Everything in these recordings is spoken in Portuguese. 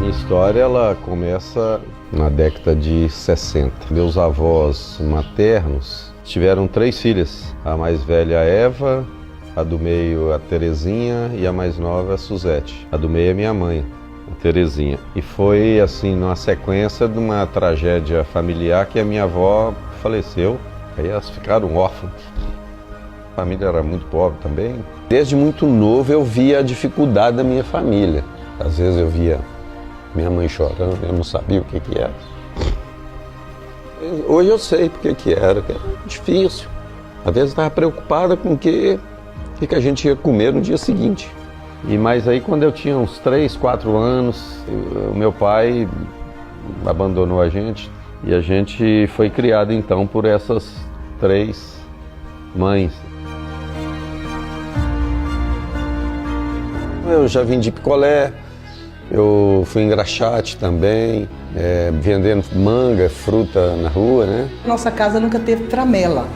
minha história ela começa na década de 60. Meus avós maternos tiveram 3 filhas. A mais velha, a Eva, a do meio, a Terezinha, e a mais nova, a Suzete. A do meio é minha mãe, a Terezinha. E foi assim, numa sequência de uma tragédia familiar que a minha avó faleceu. Aí elas ficaram órfãs. A família era muito pobre também. Desde muito novo eu via a dificuldade da minha família. Às vezes eu via minha mãe chorando, eu não sabia o que era. Hoje eu sei porque que era difícil. Às vezes eu estava preocupada com o que a gente ia comer no dia seguinte. Mas aí quando eu tinha uns 3, 4 anos, o meu pai abandonou a gente e a gente foi criado então por essas 3 mães. Eu já vendi picolé, eu fui engraxate também, vendendo manga, fruta na rua, né? Nossa casa nunca teve tramela.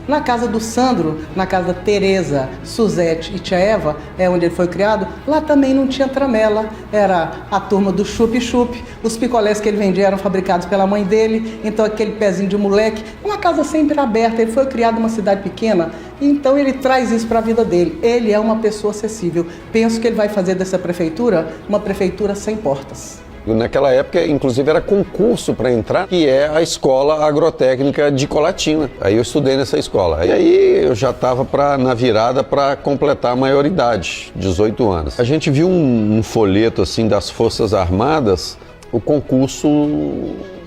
Na casa do Sandro, na casa da Tereza, Suzete e tia Eva, onde ele foi criado, lá também não tinha tramela. Era a turma do chup-chup, os picolés que ele vendia eram fabricados pela mãe dele, então aquele pezinho de moleque. Uma casa sempre aberta, ele foi criado numa cidade pequena, então ele traz isso para a vida dele. Ele é uma pessoa acessível. Penso que ele vai fazer dessa prefeitura uma prefeitura sem portas. Naquela época, inclusive, era concurso para entrar, que é a Escola Agrotécnica de Colatina. Aí eu estudei nessa escola. E aí eu já estava na virada para completar a maioridade, 18 anos. A gente viu um folheto assim das Forças Armadas, o concurso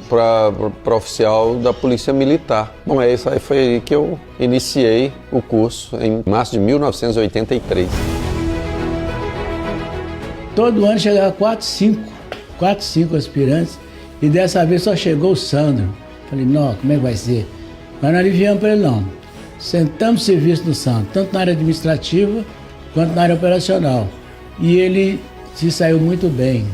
para oficial da Polícia Militar. Bom, isso aí foi aí que eu iniciei o curso, em março de 1983. Todo ano chegava 4, 5 aspirantes, e dessa vez só chegou o Sandro. Falei, não, como é que vai ser? Mas não aliviamos para ele não. Sentamos serviço do Sandro, tanto na área administrativa quanto na área operacional. E ele se saiu muito bem,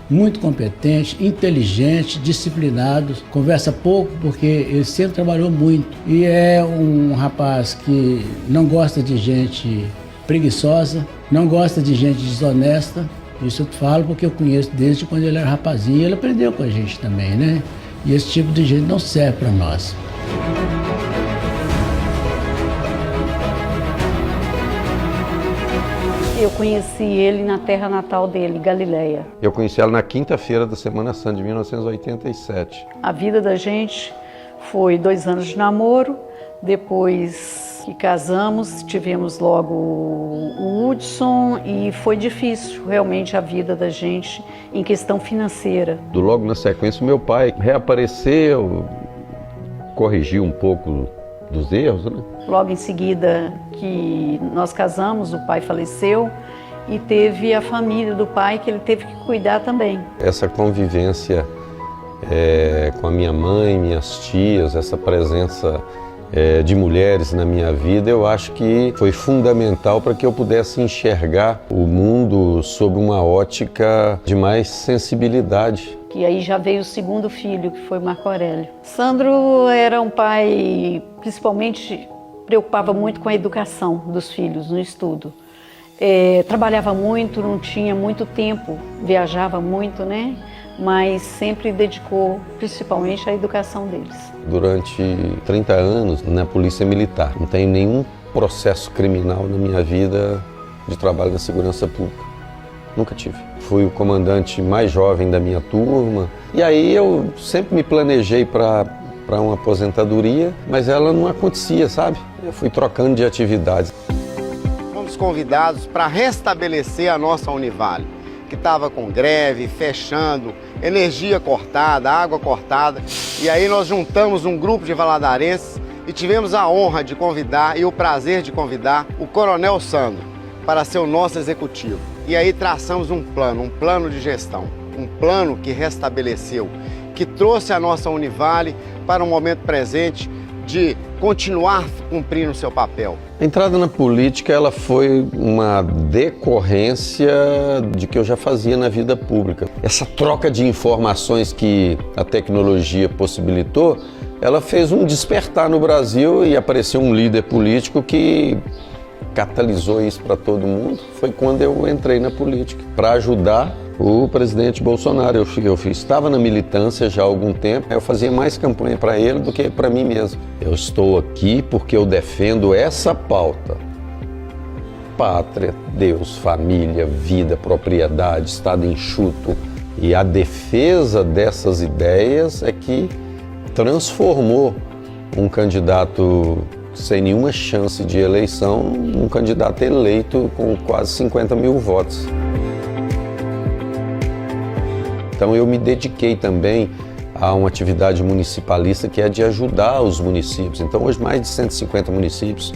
muito competente, inteligente, disciplinado, conversa pouco porque ele sempre trabalhou muito. E é um rapaz que não gosta de gente preguiçosa, não gosta de gente desonesta. Isso eu falo porque eu conheço desde quando ele era rapazinho e ele aprendeu com a gente também, né? E esse tipo de gente não serve para nós. Eu conheci ele na terra natal dele, Galileia. Eu conheci ela na quinta-feira da Semana Santa de 1987. A vida da gente foi 2 anos de namoro, depois que casamos, tivemos logo o Hudson e foi difícil realmente a vida da gente em questão financeira. Logo na sequência, meu pai reapareceu, corrigiu um pouco dos erros, né? Logo em seguida que nós casamos, o pai faleceu e teve a família do pai que ele teve que cuidar também. Essa convivência com a minha mãe, minhas tias, essa presença de mulheres na minha vida, eu acho que foi fundamental para que eu pudesse enxergar o mundo sob uma ótica de mais sensibilidade. E aí já veio o segundo filho, que foi Marco Aurélio. Sandro era um pai, principalmente, preocupava muito com a educação dos filhos, no estudo. Trabalhava muito, não tinha muito tempo, viajava muito, né? Mas sempre dedicou principalmente à educação deles. Durante 30 anos na Polícia Militar, não tenho nenhum processo criminal na minha vida de trabalho na segurança pública. Nunca tive. Fui o comandante mais jovem da minha turma e aí eu sempre me planejei para uma aposentadoria, mas ela não acontecia, sabe? Eu fui trocando de atividades. Fomos convidados para restabelecer a nossa Univale, que estava com greve, fechando, energia cortada, água cortada. E aí nós juntamos um grupo de valadarenses e tivemos a honra de convidar e o prazer de convidar o Coronel Sandro para ser o nosso executivo. E aí traçamos um plano de gestão, um plano que restabeleceu, que trouxe a nossa Univale para um momento presente de continuar cumprindo o seu papel. A entrada na política ela foi uma decorrência de que eu já fazia na vida pública. Essa troca de informações que a tecnologia possibilitou, ela fez um despertar no Brasil e apareceu um líder político que catalisou isso para todo mundo. Foi quando eu entrei na política, para ajudar O presidente Bolsonaro. Eu estava na militância já há algum tempo, eu fazia mais campanha para ele do que para mim mesmo. Eu estou aqui porque eu defendo essa pauta. Pátria, Deus, família, vida, propriedade, Estado enxuto. E a defesa dessas ideias é que transformou um candidato sem nenhuma chance de eleição, um candidato eleito com quase 50 mil votos. Então eu me dediquei também a uma atividade municipalista que é de ajudar os municípios. Então hoje mais de 150 municípios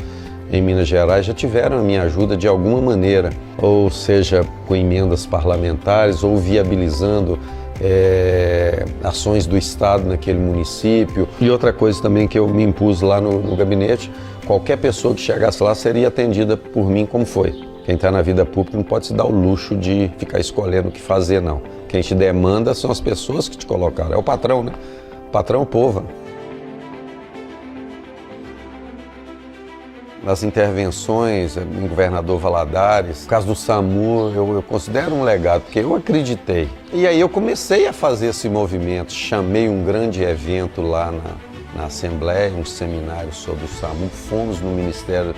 em Minas Gerais já tiveram a minha ajuda de alguma maneira, ou seja, com emendas parlamentares ou viabilizando ações do Estado naquele município. E outra coisa também que eu me impus lá no gabinete, qualquer pessoa que chegasse lá seria atendida por mim como foi. Quem está na vida pública não pode se dar o luxo de ficar escolhendo o que fazer, não. Quem te demanda são as pessoas que te colocaram, é o patrão, né? O patrão é o povo. Nas intervenções em governador Valadares, no caso do SAMU, eu considero um legado, porque eu acreditei. E aí eu comecei a fazer esse movimento, chamei um grande evento lá na Assembleia, um seminário sobre o SAMU, fomos no Ministério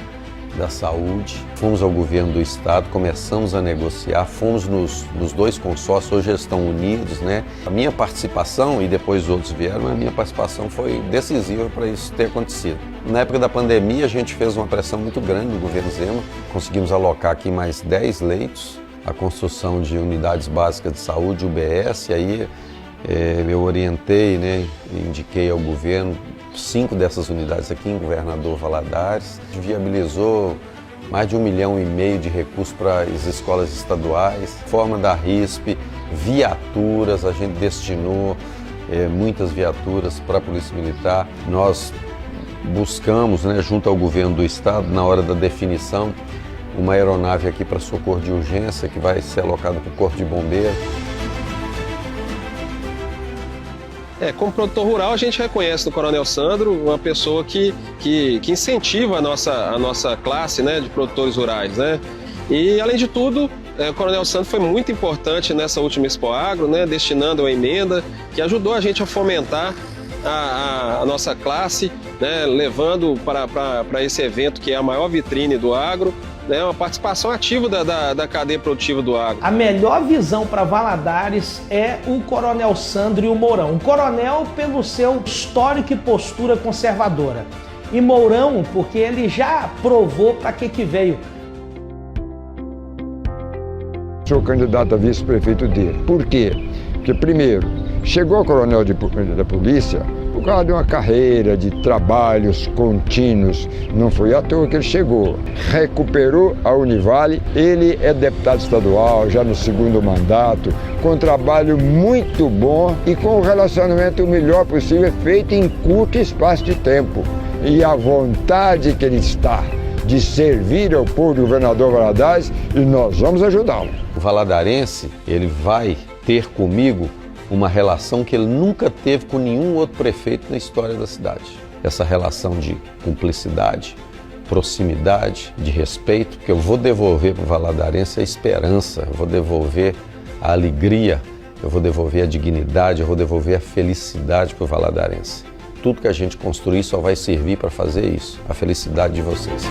da Saúde, fomos ao governo do Estado, começamos a negociar, fomos nos dois consórcios, hoje eles estão unidos, né? A minha participação, e depois outros vieram, a minha participação foi decisiva para isso ter acontecido. Na época da pandemia, a gente fez uma pressão muito grande no governo Zema, conseguimos alocar aqui mais 10 leitos, a construção de unidades básicas de saúde, UBS, aí eu orientei, né, indiquei ao governo 5 dessas unidades aqui em Governador Valadares, viabilizou mais de 1,5 milhão de recursos para as escolas estaduais, forma da RISP, viaturas, a gente destinou muitas viaturas para a Polícia Militar. Nós buscamos, né, junto ao governo do Estado, na hora da definição, uma aeronave aqui para socorro de urgência, que vai ser alocada para o Corpo de Bombeiros. Como produtor rural, a gente reconhece no Coronel Sandro uma pessoa que incentiva a nossa classe, né, de produtores rurais, né? E, além de tudo, o Coronel Sandro foi muito importante nessa última Expo Agro, né, destinando uma emenda que ajudou a gente a fomentar a nossa classe, né, levando para esse evento que é a maior vitrine do agro, né, uma participação ativa da cadeia produtiva do agro. A melhor visão para Valadares é o Coronel Sandro e o Mourão. O Coronel pelo seu histórico e postura conservadora. E Mourão porque ele já provou para que veio. Sou candidato a vice-prefeito dele. Por quê? Porque, primeiro, chegou o coronel da polícia por causa de uma carreira de trabalhos contínuos. Não foi à toa que ele chegou. Recuperou a Univale, ele é deputado estadual, já no 2º mandato, com um trabalho muito bom e com o relacionamento o melhor possível, feito em curto espaço de tempo. E a vontade que ele está de servir ao povo do governador Valadares, e nós vamos ajudá-lo. O valadarense, ele vai ter comigo uma relação que ele nunca teve com nenhum outro prefeito na história da cidade. Essa relação de cumplicidade, proximidade, de respeito, que eu vou devolver para o valadarense a esperança, eu vou devolver a alegria, eu vou devolver a dignidade, eu vou devolver a felicidade para o valadarense. Tudo que a gente construir só vai servir para fazer isso, a felicidade de vocês.